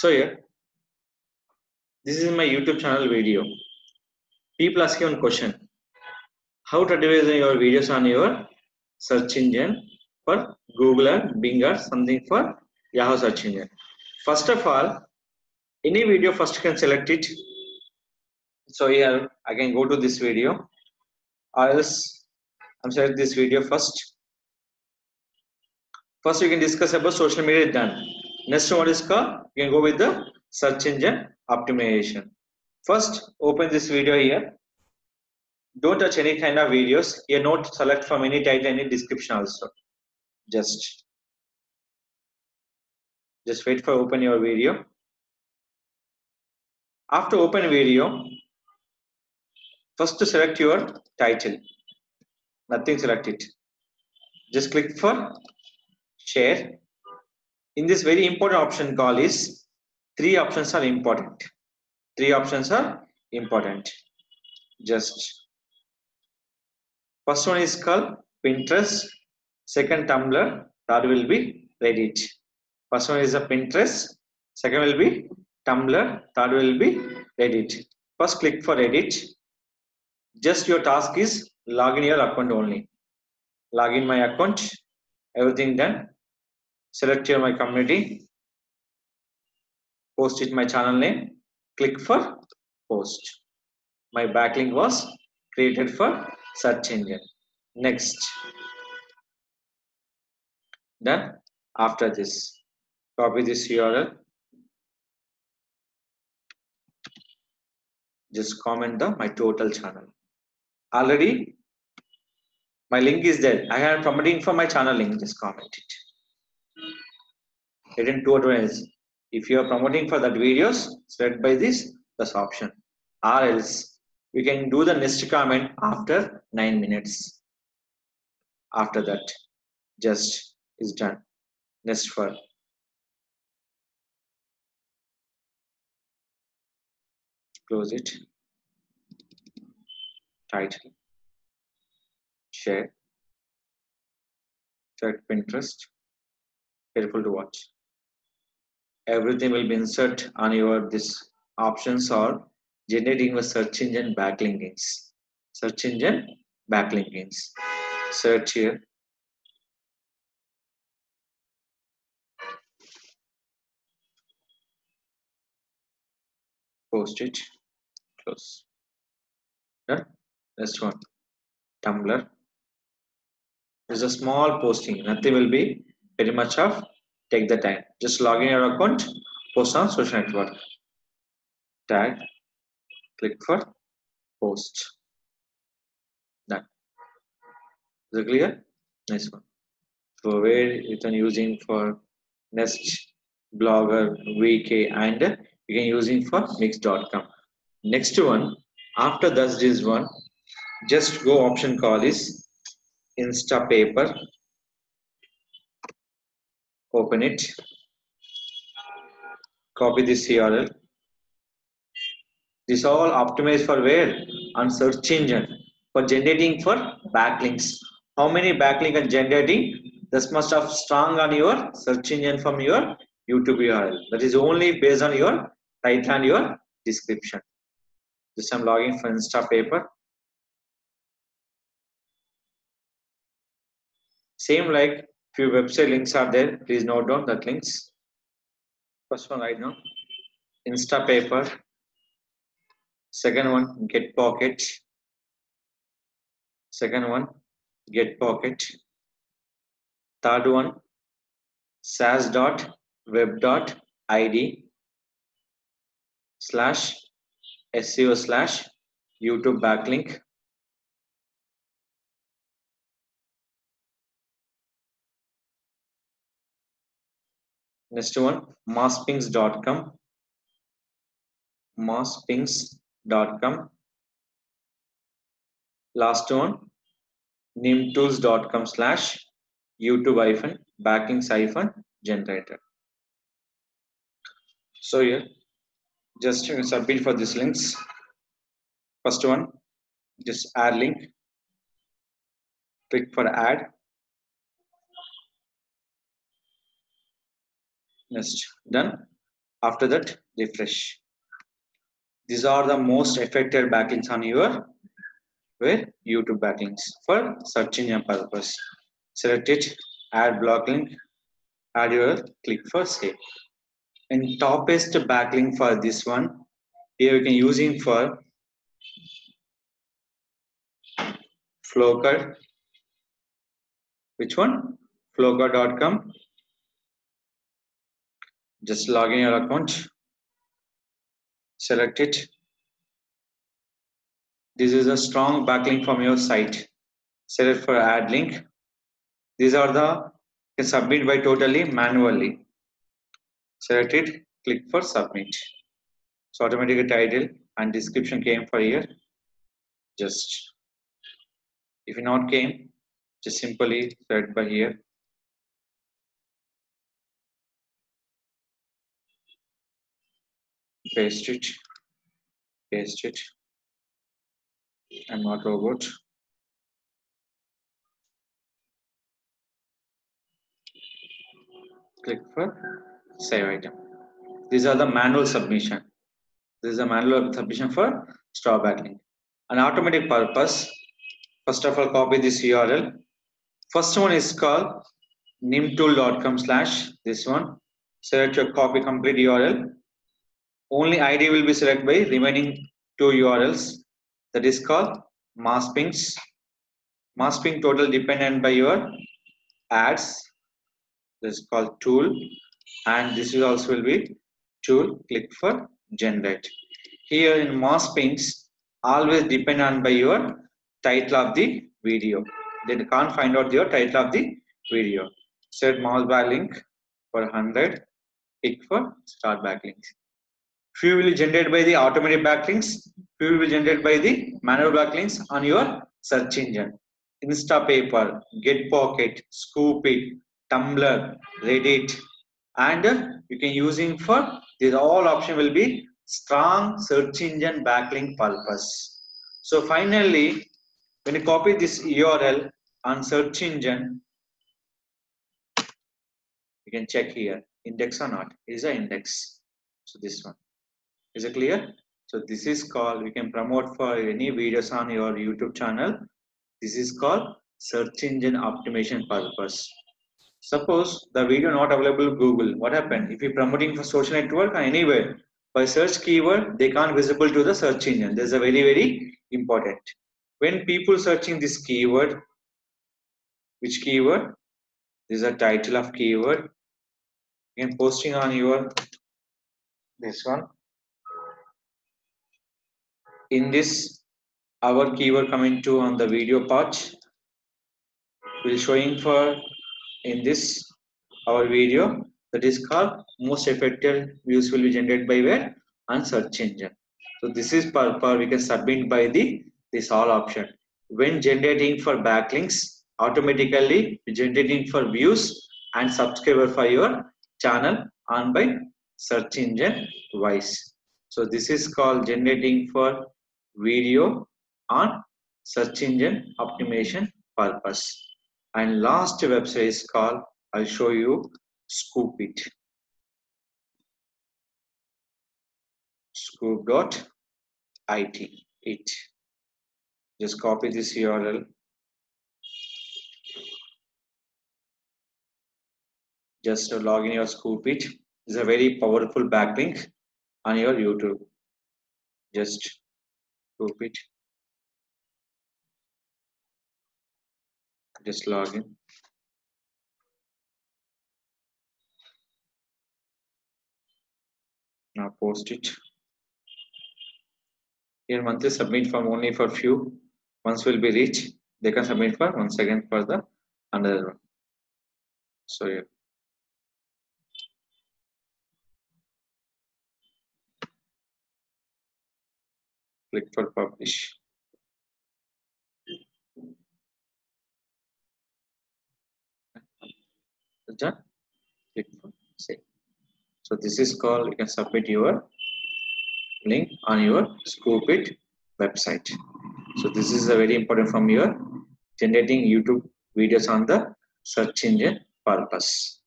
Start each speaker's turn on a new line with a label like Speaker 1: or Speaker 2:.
Speaker 1: So here, this is my YouTube channel video. People ask you one question: how to advertise your videos on your search engine for Google or Bing or something for Yahoo search engine. First of all, any video first you can select it. So here I can go to this video, or else I'm select this video first. First, you can discuss about social media done. Next one is called, you can go with the search engine optimization. First, open this video here. Don't touch any kind of videos. Here, not select from any title, any description also. Just wait for open your video. After open video, first to select your title. Nothing, select it. Just click for share. In this very important option call is, three options are important. Three options are important. Just first one is called Pinterest, second Tumblr, third will be Reddit. First one is a Pinterest, second will be Tumblr, third will be Reddit. First click for Reddit. Just your task is log in your account only. Log in my account, everything done. Select here my community, post it my channel name, click for post. My backlink was created for search engine. Next. Done. After this, copy this URL. Just comment my total channel. Already my link is there. I am promoting for my channel link. Just comment it. Hidden two advantages. If you are promoting for that videos, select by this option. Or else we can do the next comment after 9 minutes. After that, just is done. Next for close it. Title. Share. Select Pinterest. Careful to watch. Everything will be insert on your this options or generating a search engine backlinkings. Search engine backlinkings. Search here. Post it. Close. Done. Next one. Tumblr. There's a small posting. Nothing will be very much of take the time. Just log in your account, post on social network. Tag. Click for post. Done. Is it clear? Nice one. So where you can using for Nest, Blogger, VK, and you can using for Mix.com. Next one, after this one, just go option call is Instapaper. Open it. Copy this URL. This all optimized for where? On search engine for generating for backlinks. How many backlink are generating? This must have strong on your search engine from your YouTube URL. That is only based on your title and your description. This I'm logging for Instapaper. Same like few website links are there. Please note down that links. First one right now, Instapaper. Second one, Getpocket. Second one, Getpocket. Third one, sas.web.id/SEO/YouTube backlink. Next one, masspings.com. Masspings.com. Last one, nimtools.com/YouTube-backlinks-generator. So here, just submit for these links. First one, just add link. Click for add. Next, done. After that, refresh. These are the most affected backlinks on your YouTube backlinks for search engine purpose. Select it, add block link, add your click for save. And topest backlink for this one, here you can using for Flowcard. Which one? Flowcard.com. Just log in your account. Select it. This is a strong backlink from your site. Select for add link. These are the you can submit by totally manually. Select it. Click for submit. So automatically title and description came for here. Just if it not came, just simply select by here. Paste it. Paste it. I'm not robot. Click for save item. These are the manual submission. This is a manual submission for straw backlink. An automatic purpose. First of all, copy this URL. First one is called nimtool.com/ this one. Select your copy complete URL. Only ID will be selected by remaining two URLs. That is called mass pings. Mass ping total dependent by your ads. This is called tool, and this is also will be tool. Click for generate. Here in mass pings, always depend on by your title of the video. They can't find out your title of the video. Set mouse backlink for 100. Click for start backlinks. Few will be generated by the automatic backlinks. Few will be generated by the manual backlinks on your search engine. Instapaper, Getpocket, Scoopit, Tumblr, Reddit, and you can using for these all option will be strong search engine backlink purpose. So finally, when you copy this URL on search engine, you can check here index or not. Is an index. So this one is it clear? So this is called we can promote for any videos on your YouTube channel. This is called search engine optimization purpose. Suppose the video not available Google. What happened? If you're promoting for social network or anywhere, by search keyword, they can't visible to the search engine. This is a very important. When people searching this keyword, which keyword? This is a title of keyword. You can posting on your this one. In this, our keyword coming to on the video part. Will showing for in this our video that is called most effective views will be generated by where on search engine. So this is per we can submit by the this all option. When generating for backlinks, automatically generating for views and subscriber for your channel on by search engine wise. So this is called generating for video on search engine optimization purpose. And last website is called, I'll show you Scoopit. Scoop.it. Just copy this URL. Just log in your Scoopit. It's a very powerful backlink on your YouTube. Just Scoopit. Just log in. Now post it. Here monthly submit from only for few. Once will be reached, they can submit for once again for the another one. So yeah. Click for publish. Done. Click for save. So this is called you can submit your link on your Scoopit website. So this is a very important from your generating YouTube videos on the search engine purpose.